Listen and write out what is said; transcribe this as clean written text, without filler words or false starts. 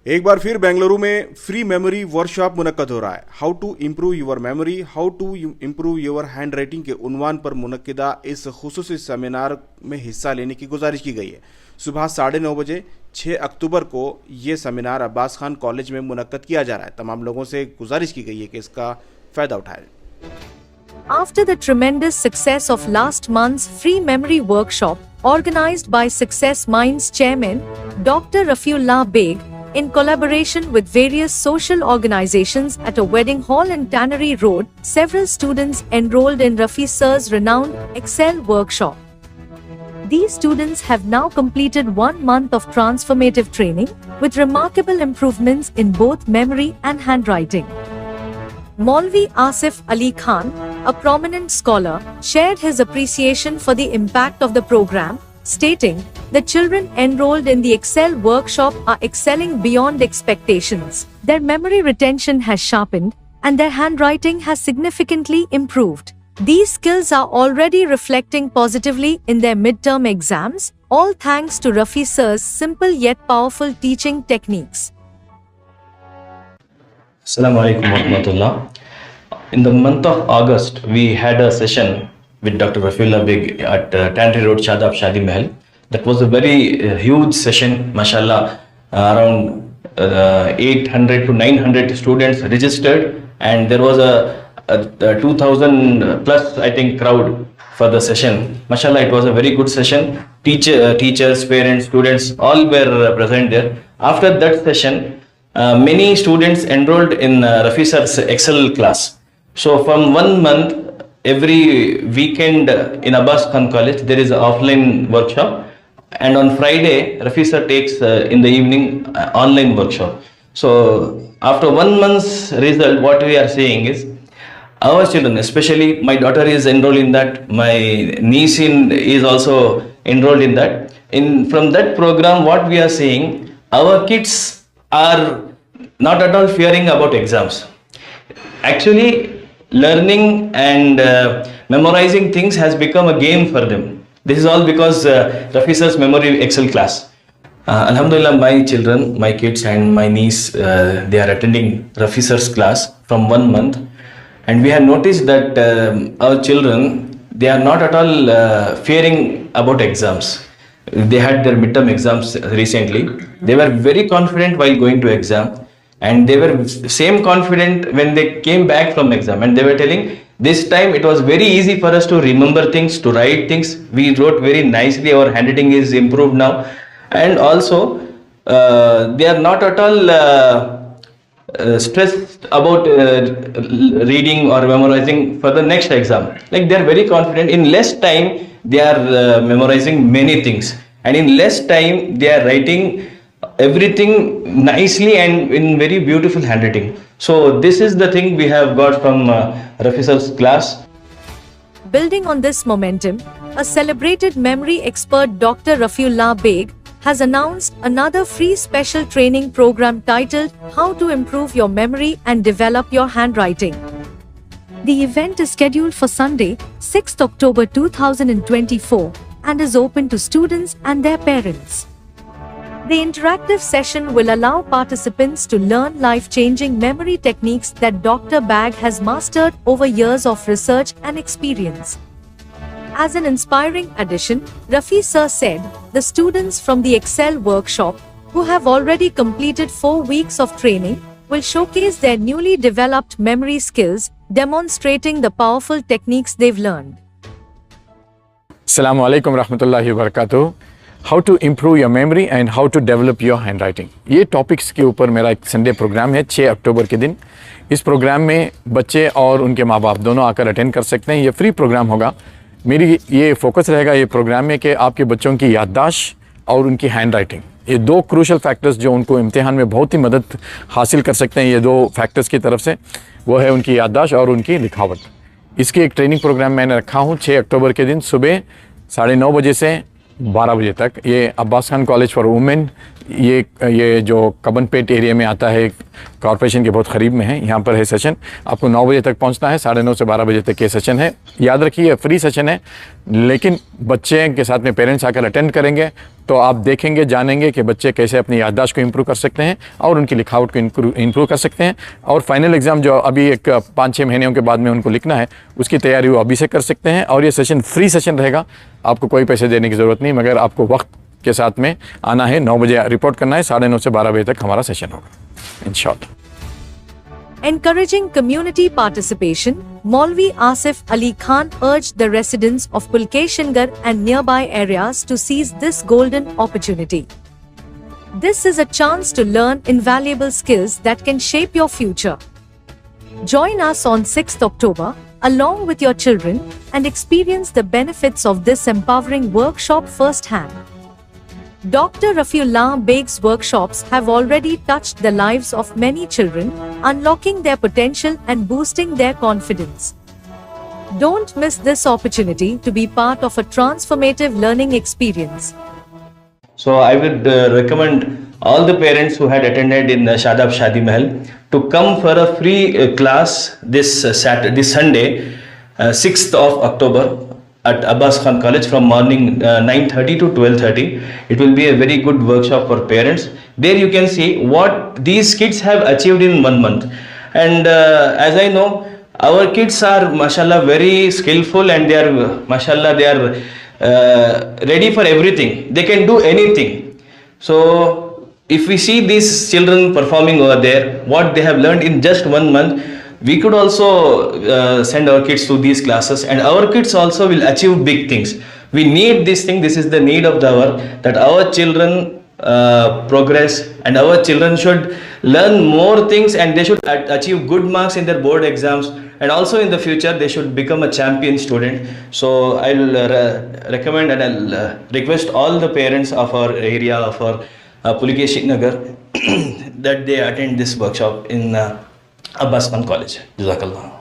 एक बार फिर बेंगलुरु में फ्री मेमोरी वर्कशॉप मुनक्कद हो रहा है। How to improve your memory, how to improve your handwriting के उन्वान पर मुनक्किदा इस खुसूसी सेमिनार में हिस्सा लेने की गुजारिश की गई है। सुबह 9:30 बजे 6 अक्टूबर को ये सेमिनार अब्बास खान कॉलेज में मुनक्कद किया जा रहा है। तमाम लोगों से गुजारिश की गई है कि इसका फ़ायदा उठाएं। After the tremendous success of last month's free memory workshop, organized by Success Minds chairman, Dr. Rafiullah Beg, in collaboration with various social organizations at a wedding hall in Tannery Road, several students enrolled in Rafi Sir's renowned Excel workshop. These students have now completed 1 month of transformative training, with remarkable improvements in both memory and handwriting. Maulvi Asif Ali Khan, a prominent scholar, shared his appreciation for the impact of the program, stating, "The children enrolled in the Excel workshop are excelling beyond expectations. Their memory retention has sharpened, and their handwriting has significantly improved. These skills are already reflecting positively in their midterm exams, all thanks to Rafi Sir's simple yet powerful teaching techniques." Assalamu alaikum warahmatullah. In the month of August, we had a session with Dr. Rafiullah Beg at Tannery Road, Shadab Shadi Mahal. That was a very huge session, mashallah. Around 800 to 900 students registered, and there was a 2000 plus, I think, crowd for the session. Mashallah, it was a very good session. Teachers, parents, students, all were present there. After that session, many students enrolled in Rafi Sir's Excel class. So from 1 month, every weekend in Abbas Khan College, there is an offline workshop. And on Friday, Rafi Sir takes in the evening online workshop. So after 1 month's result, what we are seeing is our children, especially my daughter is enrolled in that, my niece is also enrolled in that. From that program, what we are seeing, our kids are not at all fearing about exams. Actually, learning and memorizing things has become a game for them. This is all because Rafi Sir's Memory Excel class. Alhamdulillah, my children, my kids and my niece, they are attending Rafi Sir's class from 1 month. And we have noticed that our children, they are not at all fearing about exams. They had their midterm exams recently. They were very confident while going to exam, and they were same confident when they came back from exam, and they were telling this time it was very easy for us to remember things, to write things. We wrote very nicely. Our handwriting is improved now, and also they are not at all stressed about reading or memorizing for the next exam. Like, they are very confident. In less time they are memorizing many things, and in less time they are writing everything nicely and in very beautiful handwriting. So this is the thing we have got from Rafi Sir's class. Building on this momentum, a celebrated memory expert, Dr. Rafiullah Beg, has announced another free special training program titled "How to Improve Your Memory and Develop Your Handwriting." The event is scheduled for Sunday, 6th October 2024, and is open to students and their parents. The interactive session will allow participants to learn life-changing memory techniques that Dr. Beg has mastered over years of research and experience. As an inspiring addition, Rafi Sir said, the students from the Excel workshop, who have already completed 4 weeks of training, will showcase their newly developed memory skills, demonstrating the powerful techniques they've learned. Assalamu alaikum warahmatullahi wabarakatuh. How to improve your memory and how to develop your handwriting, ये topics के ऊपर मेरा एक Sunday programme है 6 अक्टूबर के दिन। इस programme में बच्चे और उनके माँ बाप दोनों आकर अटेंड कर सकते हैं। ये फ्री प्रोग्राम होगा। मेरी ये फोकस रहेगा ये प्रोग्राम में कि आपके बच्चों की याददाश्त और उनकी हैंड राइटिंग, ये 2 क्रूशल फैक्टर्स जो उनको इम्तिहान में बहुत ही मदद हासिल कर सकते हैं, ये 2 फैक्टर्स की तरफ से, वो है उनकी याददाश्त और उनकी लिखावट। इसकी एक ट्रेनिंग प्रोग्राम मैंने रखा हूँ 6 अक्टूबर के दिन सुबह 9:30 बजे से 12 बजे तक। ये Abbas Khan college for women ये जो कबनपेट एरिया में आता है, कॉर्पोरेशन के बहुत करीब में है, यहाँ पर है सेशन। आपको 9 बजे तक पहुँचना है, 9:30 से 12 बजे तक ये सेशन है। याद रखिए फ्री सेशन है, लेकिन बच्चे के साथ में पेरेंट्स आकर अटेंड करेंगे तो आप देखेंगे, जानेंगे कि बच्चे कैसे अपनी याददाश्त को इम्प्रूव कर सकते हैं और उनकी लिखावट को इम्प्रूव कर सकते हैं। और फाइनल एग्ज़ाम जो अभी एक 5-6 महीनों के बाद में उनको लिखना है, उसकी तैयारी वो अभी से कर सकते हैं। और ये सेशन फ्री सेशन रहेगा, आपको कोई पैसे देने की ज़रूरत नहीं, मगर आपको वक्त के साथ में आना है। 9 बजे रिपोर्ट करना है, 9:30 से 12 बजे तक हमारा सेशन होगा इंशाअल्लाह। Encouraging community participation, Maulvi Asif Ali Khan urged the residents of Pulkeshangar and nearby areas to seize this golden opportunity. This is a chance to learn invaluable skills that can shape your future. Join us on 6th October, along with your children, and experience the benefits of this empowering workshop firsthand. Dr. Rafiullah Beg's workshops have already touched the lives of many children, unlocking their potential and boosting their confidence. Don't miss this opportunity to be part of a transformative learning experience. So I would recommend all the parents who had attended in Shadab Shadi Mahal to come for a free class this Sunday, 6th of October at Abbas Khan College from morning 9:30 to 12:30. It will be a very good workshop for parents. There you can see what these kids have achieved in 1 month. And as I know, our kids are mashallah very skillful, and they are mashallah they are ready for everything. They can do anything. So if we see these children performing over there, what they have learned in just 1 month, we could also send our kids to these classes, and our kids also will achieve big things. We need this thing. This is the need of the hour, that our children progress, and our children should learn more things, and they should achieve good marks in their board exams, and also in the future they should become a champion student. So I'll recommend and I'll request all the parents of our area, of our Pulkeshangar that they attend this workshop in Abbas Khan College. Jazakallah.